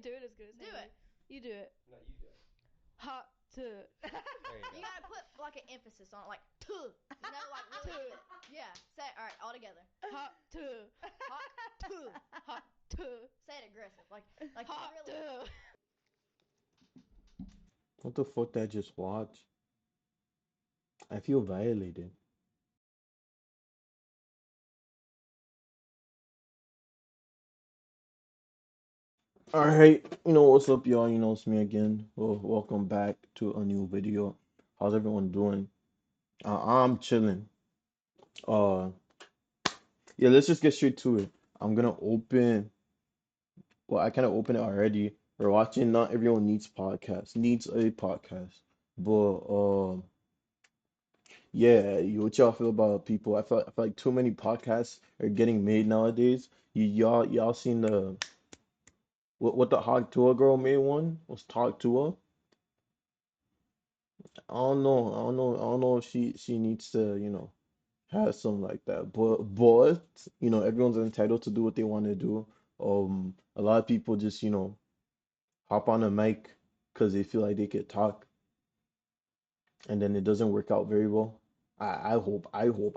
do it as good as Do him. it. You do it. No, you do it. Hot to. There you You go. gotta put like an emphasis on it, like tuh. You know, like really. Yeah. Say it. All right, all together. Hot to. Hot tuh. Hot to. Say it aggressive, like Hot really. to. What the fuck did I just watch? I feel violated. Alright, what's up, y'all? It's me again. Well, welcome back to a new video. How's everyone doing? I'm chilling. Uh, yeah, let's just get straight to it. I'm gonna open. Well, I kind of opened it already. We're watching Not Everyone needs a podcast. But yeah, what y'all feel about people? I feel like too many podcasts are getting made nowadays. Y'all seen the what the Hog Tua girl made one? Was Talk Tua? I don't know if she needs to, have something like that. But everyone's entitled to do what they want to do. A lot of people just, hop on a mic because they feel like they could talk, and then it doesn't work out very well. I hope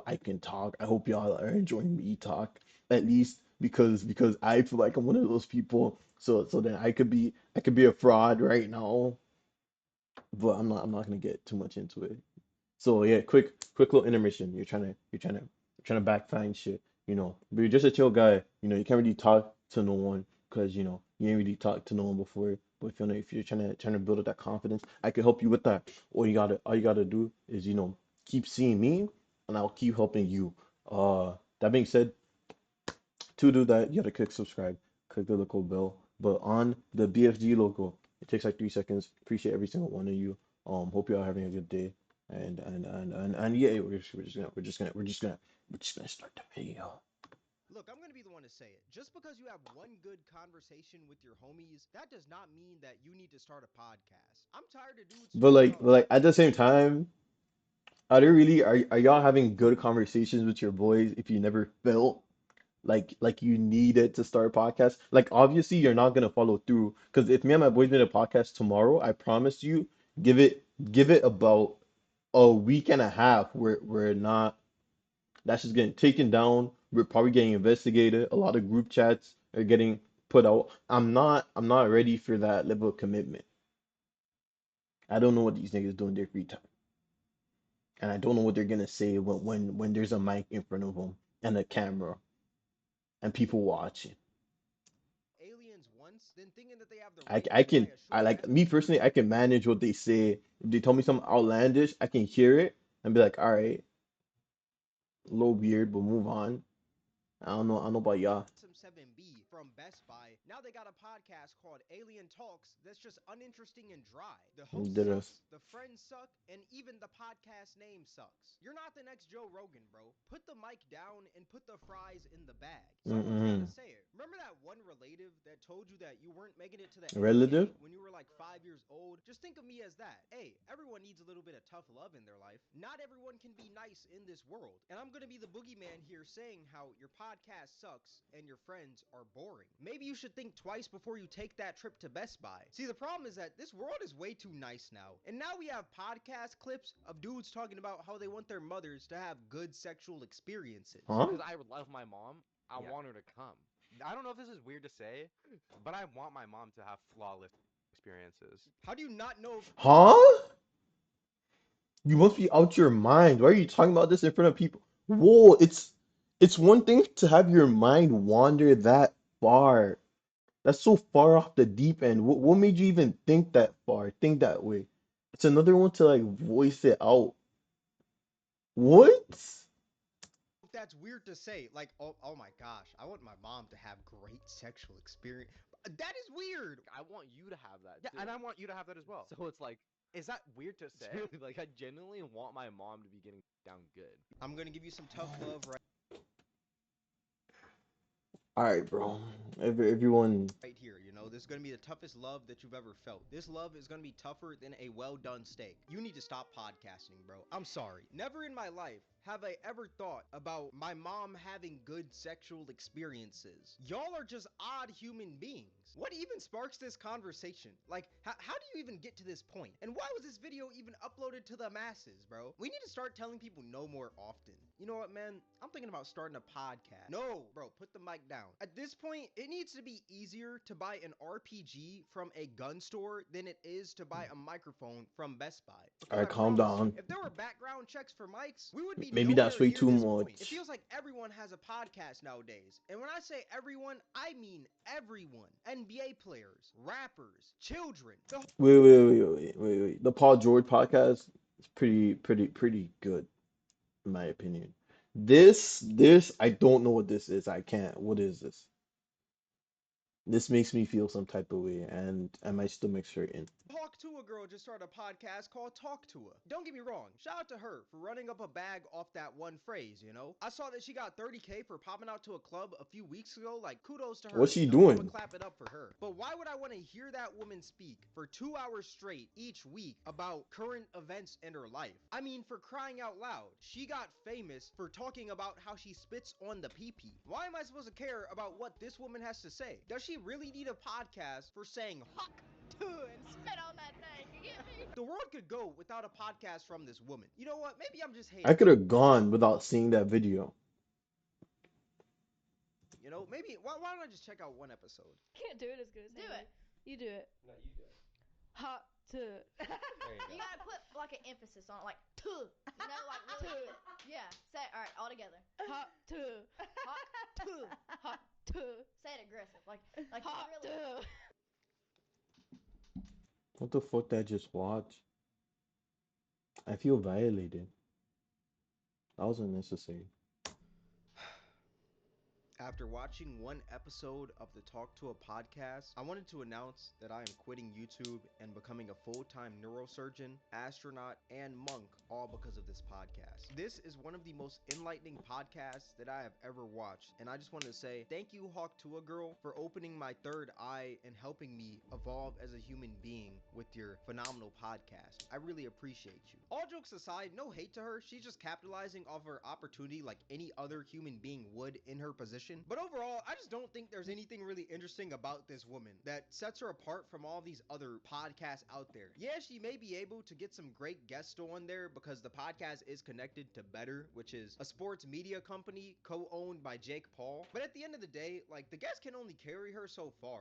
I can talk. I hope y'all are enjoying me talk at least because I feel like I'm one of those people. So then I could be a fraud right now, but I'm not gonna get too much into it. So yeah, quick little intermission. You're trying to back find shit, But you're just a chill guy, You can't really talk to no one because you ain't really talked to no one before. But if you're trying to build up that confidence, I can help you with that. All you gotta do is keep seeing me, and I'll keep helping you. That being said, to do that, you gotta click subscribe, click the little bell. But on the BFG logo, it takes like 3 seconds. Appreciate every single one of you. Hope you all having a good day. And yeah, we're just gonna start the video. Look, I'm gonna be the one to say it. Just because you have one good conversation with your homies, that does not mean that you need to start a podcast. I'm tired of dudes But talking like, about but like at the same time, are y'all having good conversations with your boys if you never felt like you needed to start a podcast? Like obviously you're not gonna follow through because if me and my boys made a podcast tomorrow, I promise you, give it about a week and a half where we're not that's just getting taken down. We're probably getting investigated. A lot of group chats are getting put out. I'm not ready for that level of commitment. I don't know what these niggas do in their free time. And I don't know what they're gonna say when there's a mic in front of them and a camera and people watching. aliens once, then thinking that they have the I, right I to buy can a I short like me testimony. personally I can manage what they say. If they tell me something outlandish, I can hear it and be like, all right, a little weird, but move on. I don't know about y'all. Some 7B from Best Buy. Now they got a podcast called Alien Talks that's just uninteresting and dry. The host Did us. sucks, the friends suck, and even the podcast name sucks. You're not the next Joe Rogan, bro. Put the mic down and put the fries in the bag. Someone's Mm-mm. gotta say it. Remember that one relative that told you that you weren't making it to the end of the Relative? game when you were like 5 years old? Just think of me as that. Hey, everyone needs a little bit of tough love in their life. Not everyone can be nice in this world. And I'm gonna be the boogeyman here saying how your podcast sucks and your friends are boring. Maybe you should think twice before you take that trip to Best Buy. See, the problem is that this world is way too nice now. And now we have podcast clips of dudes talking about how they want their mothers to have good sexual experiences. Huh? Because I love my mom. I Yeah. want her to come. I don't know if this is weird to say, but I want my mom to have flawless experiences. How do you not know? Huh? You must be out your mind. Why are you talking about this in front of people? Whoa, it's one thing to have your mind wander that far. That's so far off the deep end. What made you even think that far? Think that way. It's another one to like voice it out. What? That's weird to say. Like, oh my gosh, I want my mom to have great sexual experience. That is weird. I want you to have that. Yeah, too. and I want you to have that as well. So it's like, is that weird to say? really Like, I genuinely want my mom to be getting down good. I'm gonna give you some tough love right All right, bro. Everyone. right here, this is gonna be the toughest love that you've ever felt. This love is gonna be tougher than a well done steak. You need to stop podcasting, bro. I'm sorry. Never in my life have I ever thought about my mom having good sexual experiences. Y'all are just odd human beings. What even sparks this conversation? Like, how do you even get to this point? And why was this video even uploaded to the masses, bro? We need to start telling people no more often. You know what, man? I'm thinking about starting a podcast. No, bro, put the mic down. At this point, it needs to be easier to buy an RPG from a gun store than it is to buy a microphone from Best Buy. All Because right, I calm promise you, down. if there were background checks for mics, we would be Maybe that's nowhere way near too this point. It much. feels like everyone has a podcast nowadays. And when I say everyone, I mean everyone. NBA players, rappers, children. Wait. The Paul George podcast is pretty good, in my opinion. This, I don't know what this is. I can't. What is this? This makes me feel some type of way, and I might stomach hurting. Talk to a girl just started a podcast called Talk to Her. Don't get me wrong, shout out to her for running up a bag off that one phrase, I saw that she got 30K for popping out to a club a few weeks ago. Like, kudos to her. What's she I'm doing? gonna clap it up for her. But why would I want to hear that woman speak for 2 hours straight each week about current events in her life? I mean, for crying out loud, she got famous for talking about how she spits on the pee-pee. Why am I supposed to care about what this woman has to say? Does she really need a podcast for saying fuck to and spit on that thing? You get me? The world could go without a podcast from this woman. You know what? Maybe I'm just I hating. could have gone without seeing that video. Maybe why don't I just check out one episode? Can't do it as good as Do Haley. it. You do it. No, you do it. Hot to. There You gotta put like an emphasis on it, like tuh. Like really. Yeah. Say it. All right, all together. Hot to. Hot tuh. Hot to. Say it aggressive, like Hot really. to. What the fuck did I just watch? I feel violated. That was unnecessary. After watching one episode of the Talk to a podcast, I wanted to announce that I am quitting YouTube and becoming a full-time neurosurgeon, astronaut, and monk, all because of this podcast. This is one of the most enlightening podcasts that I have ever watched, and I just wanted to say thank you, Hawk Tua Girl, for opening my third eye and helping me evolve as a human being with your phenomenal podcast. I really appreciate you. All jokes aside, no hate to her. She's just capitalizing off her opportunity like any other human being would in her position. But overall, I just don't think there's anything really interesting about this woman that sets her apart from all these other podcasts out there. Yeah, she may be able to get some great guests on there because the podcast is connected to Better, which is a sports media company co-owned by Jake Paul. But at the end of the day, like, the guests can only carry her so far,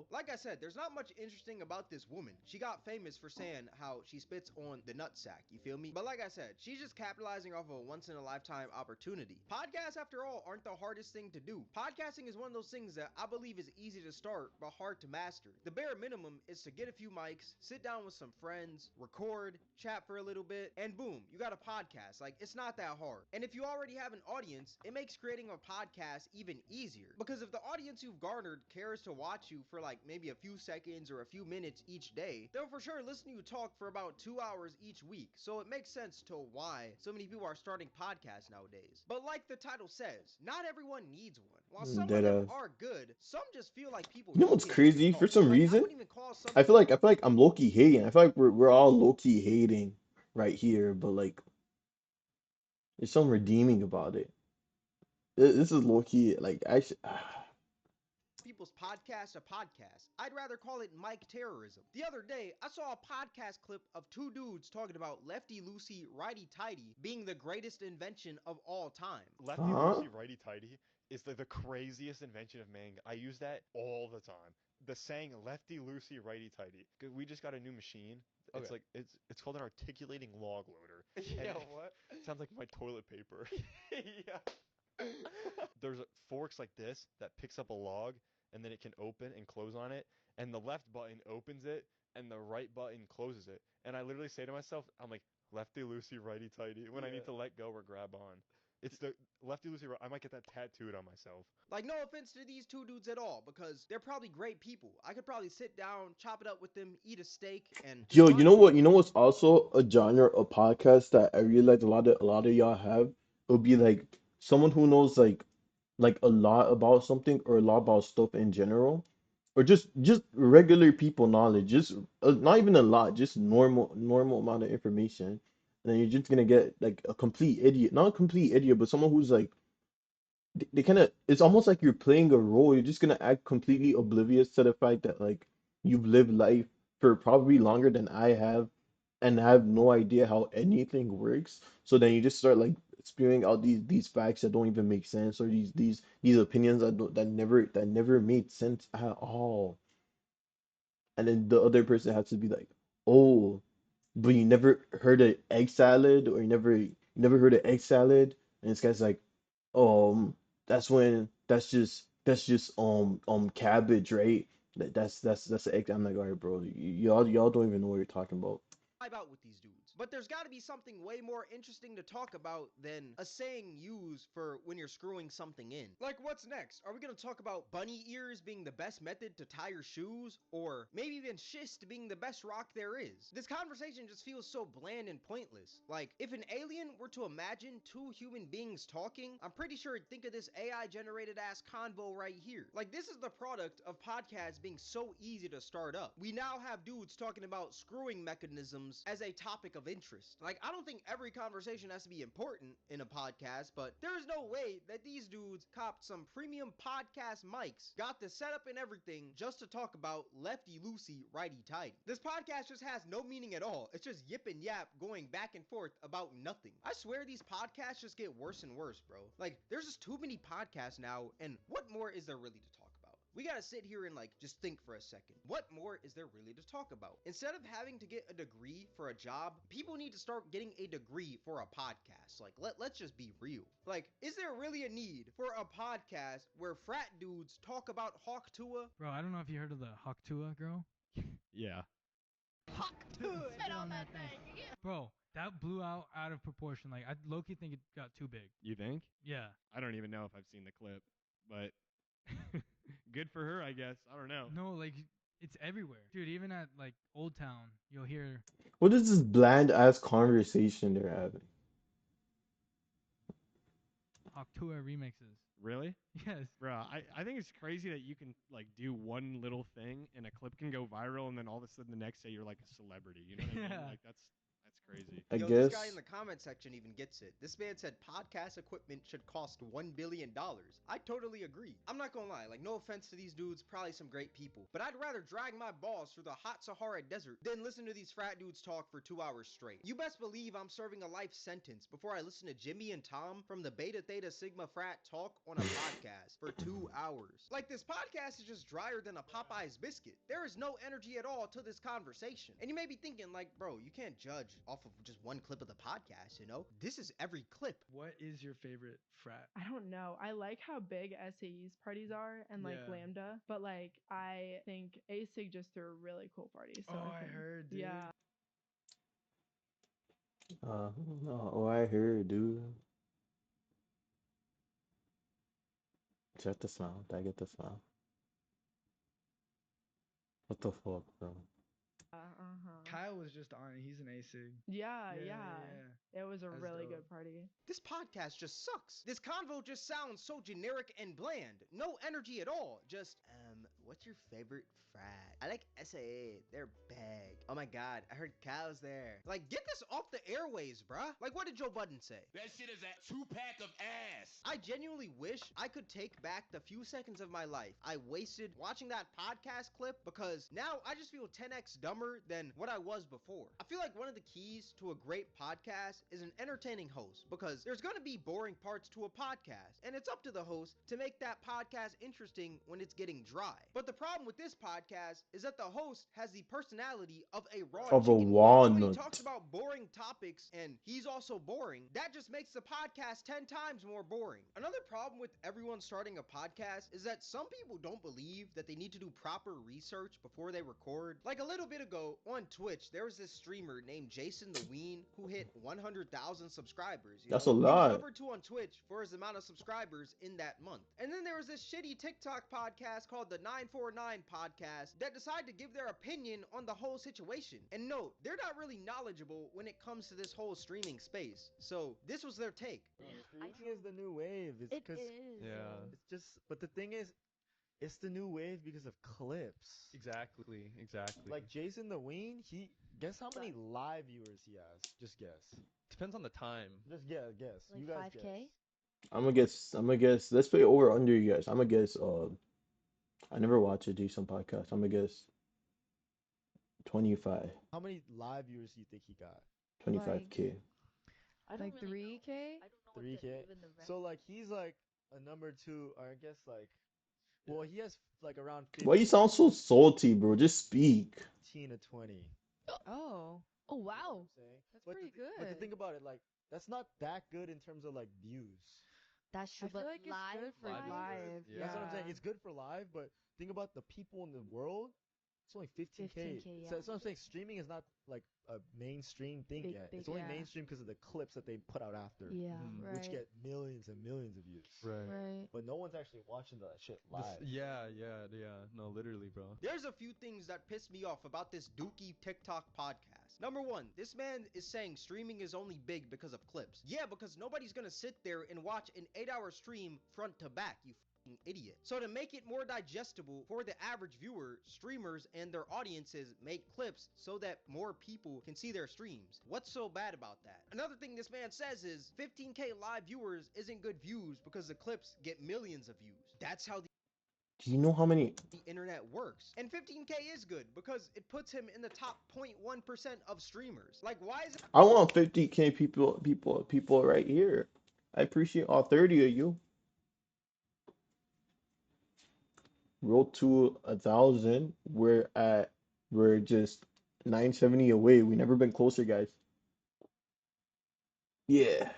Like I said, there's not much interesting about this woman. She got famous for saying how she spits on the nutsack, you feel me? But like I said, she's just capitalizing off of a once-in-a-lifetime opportunity. Podcasts, after all, aren't the hardest thing to do. Podcasting is one of those things that I believe is easy to start but hard to master. The bare minimum is to get a few mics, sit down with some friends, record, chat for a little bit, and boom, you got a podcast. Like, it's not that hard. And if you already have an audience, it makes creating a podcast even easier. Because if the audience you've garnered cares to watch you for like maybe a few seconds or a few minutes each day, they'll for sure listen to you talk for about 2 hours each week. So it makes sense to why so many people are starting podcasts nowadays. But like the title says, not everyone needs one. While some of them Deadass. are good, some just feel like people You know don't what's get crazy? enough. For some Like, I reason, wouldn't even call some I feel like I'm low key hating. I feel like we're all low key hating right here, but like there's some redeeming about it. This is low key like actually. people's podcast a podcast. I'd rather call it mic terrorism. The other day, I saw a podcast clip of two dudes talking about lefty loosey, righty tighty being the greatest invention of all time. Lefty Huh? loosey, righty tighty is the craziest invention of man. I use that all the time. The saying lefty loosey, righty tighty. We just got a new machine. It's Okay. like it's called an articulating log loader. Yeah, And what? It sounds like my toilet paper. Yeah. There's forks like this that picks up a log and then it can open and close on it, and the left button opens it and the right button closes it. And I literally say to myself, I'm like, lefty loosey, righty tighty when I need to let go or grab on. It's the lefty loosey. I might get that tattooed on myself. Like, no offense to these two dudes at all, because they're probably great people. I could probably sit down, chop it up with them, eat a steak, and Yo, just you know what? You know what's also a genre of podcast that I realize a lot of y'all have? It would be like someone who knows like like a lot about something or a lot about stuff in general, or just regular people knowledge, just not even a lot, just normal amount of information, and then you're just gonna get like a complete idiot, not a complete idiot, but someone who's like they kind of it's almost like you're playing a role. You're just gonna act completely oblivious to the fact that like you've lived life for probably longer than I have and have no idea how anything works. So then you just start like spewing out these facts that don't even make sense, or these opinions that never made sense at all. And then the other person has to be like, "Oh, but you never heard of egg salad, or you never heard of egg salad?" And this guy's like, that's just cabbage, right? That's the egg. I'm like, all right, bro, y'all don't even know what you're talking about. Out with these dudes. But there's got to be something way more interesting to talk about than a saying used for when you're screwing something in. Like, what's next? Are we going to talk about bunny ears being the best method to tie your shoes? Or maybe even schist being the best rock there is? This conversation just feels so bland and pointless. Like, if an alien were to imagine two human beings talking, I'm pretty sure it'd think of this AI generated ass convo right here. Like, this is the product of podcasts being so easy to start up. We now have dudes talking about screwing mechanisms as a topic of interest. Like, I don't think every conversation has to be important in a podcast, but there is no way that these dudes copped some premium podcast mics, got the setup and everything just to talk about lefty loosey, righty tighty. This podcast just has no meaning at all. It's just yip and yap going back and forth about nothing. I swear these podcasts just get worse and worse, bro. Like, there's just too many podcasts now, and what more is there really to talk about? We gotta sit here and like just think for a second. What more is there really to talk about? Instead of having to get a degree for a job, people need to start getting a degree for a podcast. Like, let's just be real. Like, is there really a need for a podcast where frat dudes talk about Hawk Tua? Bro, I don't know if you heard of the Haktua girl. Yeah. Sit on that thing. Bro, that blew out of proportion. Like, I low-key think it got too big. You think? Yeah. I don't even know if I've seen the clip, but good for her, I guess. I don't know. No, like, it's everywhere. Dude, even at, like, Old Town, you'll hear... What is this bland ass conversation they're having? Haktua remixes. Really? Yes. Bruh, I think it's crazy that you can like do one little thing and a clip can go viral and then all of a sudden the next day you're like a celebrity. You know what I mean? Yeah. Like that's crazy. I Yo, guess. this guy in the comment section even gets it. This man said podcast equipment should cost $1 billion. I totally agree. I'm not gonna lie, like, no offense to these dudes, probably some great people, but I'd rather drag my balls through the hot Sahara desert than listen to these frat dudes talk for 2 hours straight. You best believe I'm serving a life sentence before I listen to Jimmy and Tom from the Beta Theta Sigma frat talk on a podcast for 2 hours. Like, this podcast is just drier than a Popeye's biscuit. There is no energy at all to this conversation. And you may be thinking, like, bro, you can't judge off of just one clip of the podcast, you know? This is every clip. What is your favorite frat? I don't know. I like how big SAE's parties are and like Yeah. Lambda, but like I think ASIG just threw a really cool party. So Oh, I think- heard, dude. Yeah. Oh, I heard, dude. Check the sound. I get the sound. What the fuck, bro? Kyle was just on it. He's an ASIG. Yeah. It was a That's really dope. good party. This podcast just sucks. This convo just sounds so generic and bland. No energy at all. Just, what's your favorite frat? I like SAA. They're big. Oh my god, I heard Kyle's there. Like, get this off the airways, bruh. Like, what did Joe Budden say? That shit is a 2-pack of ass. I genuinely wish I could take back the few seconds of my life I wasted watching that podcast clip, because now I just feel 10x dumber than what I was before. I feel like one of the keys to a great podcast is an entertaining host, because there's going to be boring parts to a podcast, and it's up to the host to make that podcast interesting when it's getting dry. But the problem with this podcast is that the host has the personality of a raw Of a chicken. So when he walnut. talks about boring topics and he's also boring, that just makes the podcast 10 times more boring. Another problem with everyone starting a podcast is that some people don't believe that they need to do proper research before they record. Like, a little bit ago on Twitch, there was this streamer named Jason the Ween who hit 100,000 subscribers. That's a He was lot. number 2 on Twitch for his amount of subscribers in that month. And then there was this shitty TikTok podcast called the 9 949 podcast that decide to give their opinion on the whole situation. And no, they're not really knowledgeable when it comes to this whole streaming space. So this was their take. Streaming is the new wave. It's It 'cause is. Yeah. it's just, but the thing is, it's the new wave because of clips. Exactly. Like Jason the Ween, guess how many live viewers he has? Just guess. Depends on the time. Just guess. Like You guys 5K? guess. I'm gonna guess. Let's play over under, you guys. I'm gonna guess. I never watch a Jason podcast. I'm gonna guess 25, How many live viewers do you think he got? 25K. I don't Like really know. 3K? I don't know 3K. even the rank. So like he's like a number two, or I guess like, well, he has like around Why you sound so salty, bro? Just speak. 15 to 20. Oh. Oh You know what wow. I'm saying? That's But pretty the, But to good. think about it, like that's not that good in terms of like views. That's I true. feel But like it's live, good for Live is live. good, That's what I'm saying. Yeah. It's good for live, but think about the people in the world. It's only 15K. 15K, So yeah. that's what I'm saying. Streaming is not like a mainstream thing Big, yet. big, It's only yeah. mainstream because of the clips that they put out after, Yeah. Right. which get millions and millions of views. Right. But no one's actually watching that shit live. Yeah. No, literally, bro. There's a few things that piss me off about this Dookie TikTok podcast. Number one, this man is saying streaming is only big because of clips. Yeah, because nobody's gonna sit there and watch an 8-hour stream front to back, you fucking idiot. So to make it more digestible for the average viewer, streamers and their audiences make clips so that more people can see their streams. What's so bad about that? Another thing this man says is 15K live viewers isn't good views because the clips get millions of views. That's how Do you know how many? the internet works. And 15K is good because it puts him in the top 0.1% of streamers. Like, why is it I want 50K people right here. I appreciate all 30 of you. Roll to 1,000. We're just 970 away. We never been closer, guys. Yeah.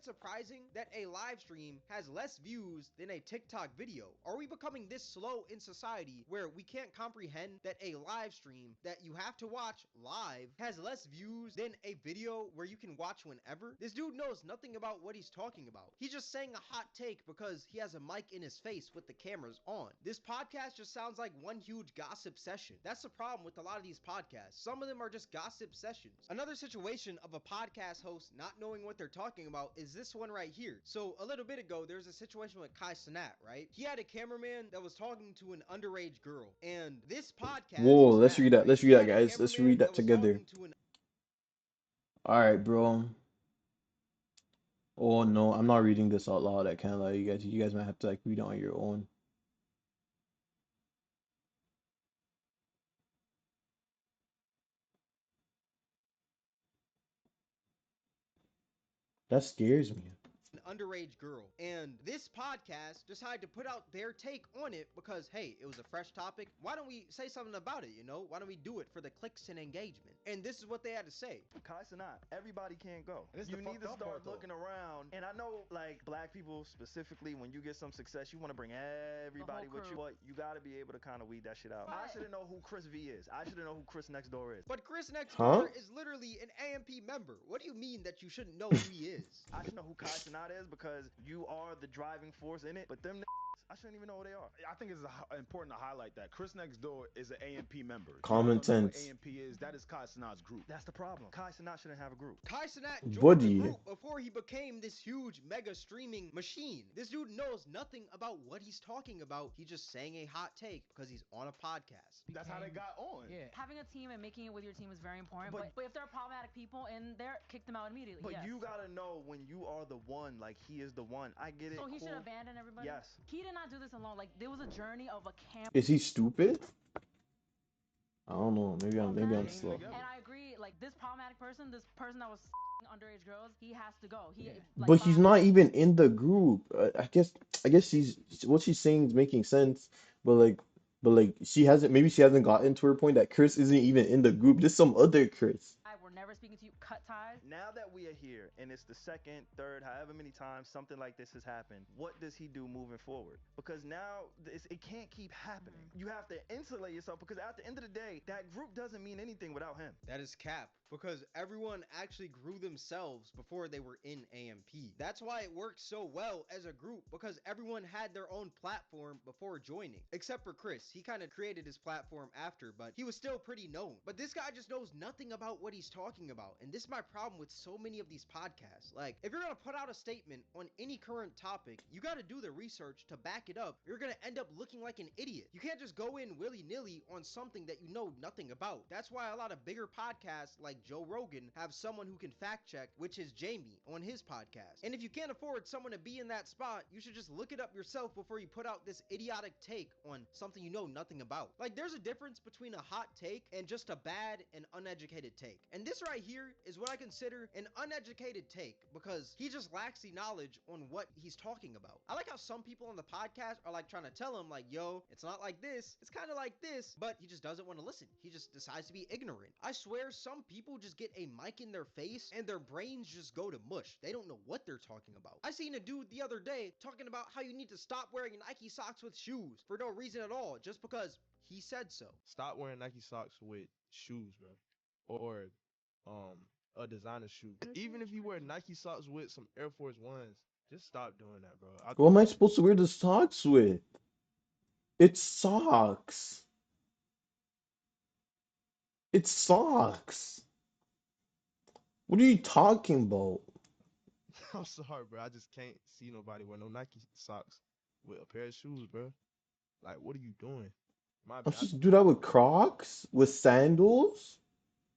surprising that a live stream has less views than a TikTok video? Are we becoming this slow in society where we can't comprehend that a live stream that you have to watch live has less views than a video where you can watch whenever? This dude knows nothing about what he's talking about. He's just saying a hot take because he has a mic in his face with the cameras on. This podcast just sounds like one huge gossip session. That's the problem with a lot of these podcasts. Some of them are just gossip sessions. Another situation of a podcast host not knowing what they're talking about is this one right here. So a little bit ago, there was a situation with Kai Cenat, right? He had a cameraman that was talking to an underage girl, and this podcast. Whoa, was let's that, read that. right? Let's He read that, had a guys. Let's cameraman read that was together. talking to an All right, bro. Oh no, I'm not reading this out loud. I can't lie, you guys. You guys might have to like read it on your own. That scares me. underage girl. And this podcast decided to put out their take on it because, hey, it was a fresh topic. Why don't we say something about it, you know? Why don't we do it for the clicks and engagement? And this is what they had to say. Kai Cenat, everybody can't go. This is You the need fucked to up start part, though. looking around. And I know, like, black people specifically, when you get some success, you want to bring everybody with you. But you got to be able to kind of weed that shit out. I shouldn't know who Chris V is. I shouldn't know who Chris Next Door is. But Chris Next Huh? Door is literally an AMP member. What do you mean that you shouldn't know who he is? I should know who Kai Cenat is because you are the driving force in it. But them I shouldn't even know who they are. I think it's important to highlight that Chris Next Door is an AMP member. Common If you don't know what sense. AMP is, that is Kai Cenat's group. That's the problem. Kai Cenat shouldn't have a group. Kai Cenat joined Buddy. the group before he became this huge mega streaming machine. This dude knows nothing about what he's talking about. He's just saying a hot take because he's on a podcast. That's how they got on. Yeah. Having a team and making it with your team is very important. But- But if there are problematic people in there, kick them out immediately. But yes. you gotta know when you are the one, like he is the one. I get it. So he cool. should abandon everybody? Yes. He did not do this alone. Like, there was a journey of a camp. Is he stupid? I don't know. Maybe I'm slow. And I agree, like, this problematic person, this person that was underage girls, he has to go. He, like, But he's by- not even in the group. I guess what she's saying is making sense. But she hasn't. Maybe she hasn't gotten to her point that Chris isn't even in the group. There's some other Chris. I were never speaking speaking to you, cut ties. Now that we are here and it's the second, third, however many times something like this has happened, what does he do moving forward? Because now it can't keep happening. You have to insulate yourself because at the end of the day, that group doesn't mean anything without him. That is cap, because everyone actually grew themselves before they were in AMP. That's why it works so well as a group, because everyone had their own platform before joining. Except for Chris. He kind of created his platform after, but he was still pretty known. But this guy just knows nothing about what he's talking about. And this is my problem with so many of these podcasts. Like, if you're gonna put out a statement on any current topic, you gotta do the research to back it up. You're gonna end up looking like an idiot. You can't just go in willy-nilly on something that you know nothing about. That's why a lot of bigger podcasts like Joe Rogan have someone who can fact check, which is Jamie on his podcast. And if you can't afford someone to be in that spot, you should just look it up yourself before you put out this idiotic take on something you know nothing about. Like, there's a difference between a hot take and just a bad and uneducated take. And this right here is what I consider an uneducated take, because he just lacks the knowledge on what he's talking about. I like how some people on the podcast are like trying to tell him like, yo, it's not like this, it's kind of like this, but he just doesn't want to listen. He just decides to be ignorant. I swear some people just get a mic in their face and their brains just go to mush. They don't know what they're talking about. I seen a dude the other day talking about how you need to stop wearing Nike socks with shoes for no reason at all, just because he said so. Stop wearing Nike socks with shoes, bro, or a designer shoe. Even if you wear Nike socks with some Air Force Ones, just stop doing that, bro. What am I supposed to wear the socks with? It's socks. It's socks. What are you talking about? I'm sorry, bro. I just can't see nobody wear no Nike socks with a pair of shoes, bro. Like, what are you doing? My I'm bad. supposed to do that with Crocs? With sandals?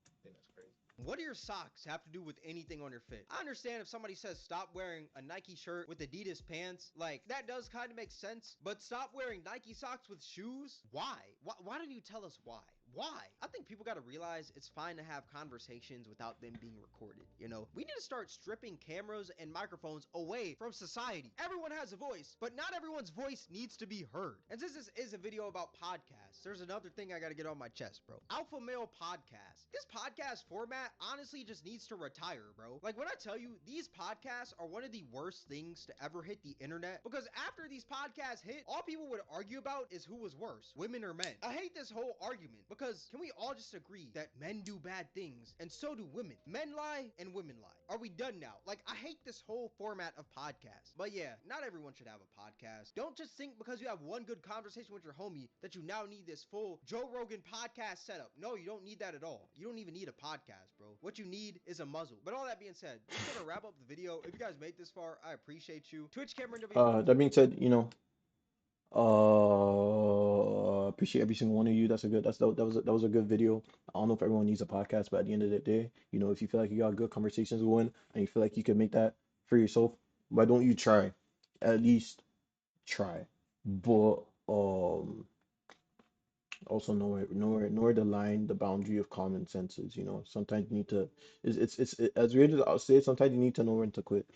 I think that's crazy. What do your socks have to do with anything on your fit? I understand if somebody says stop wearing a Nike shirt with Adidas pants, like that does kind of make sense, but stop wearing Nike socks with shoes? Why? Why don't you tell us why? Why? I think people got to realize it's fine to have conversations without them being recorded, you know? We need to start stripping cameras and microphones away from society. Everyone has a voice, but not everyone's voice needs to be heard. And since this is a video about podcasts, there's another thing I got to get on my chest, bro. Alpha Male Podcast. This podcast format honestly just needs to retire, bro. Like, when I tell you, these podcasts are one of the worst things to ever hit the internet, because after these podcasts hit, all people would argue about is who was worse, women or men. I hate this whole argument, because can we all just agree that men do bad things and so do women? Men lie and women lie. Are we done now? Like, I hate this whole format of podcasts. But yeah, not everyone should have a podcast. Don't just think because you have one good conversation with your homie that you now need this full Joe Rogan podcast setup. No, you don't need that at all. You don't even need a podcast, bro. What you need is a muzzle. But all that being said, just gonna wrap up the video. If you guys made this far, I appreciate you. Twitch Cameron W. That being said, appreciate every single one of you. That was a good video. I don't know if everyone needs a podcast, but at the end of the day, if you feel like you got good conversations going and you feel like you can make that for yourself, why don't you try? At least try. But also nowhere the line, the boundary of common sense is. Sometimes you need to. As weird as I'll say it, sometimes you need to know when to quit.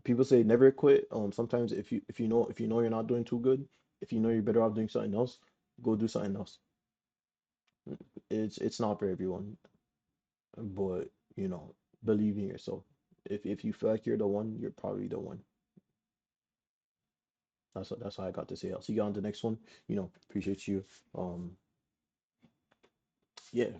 People say never quit. Sometimes if you know you're not doing too good, if you know you're better off doing something else, go do something else. It's not for everyone, but believe in yourself. If you feel like you're the one, you're probably the one. That's all I got to say. I'll see you on the next one. Appreciate you. Yeah.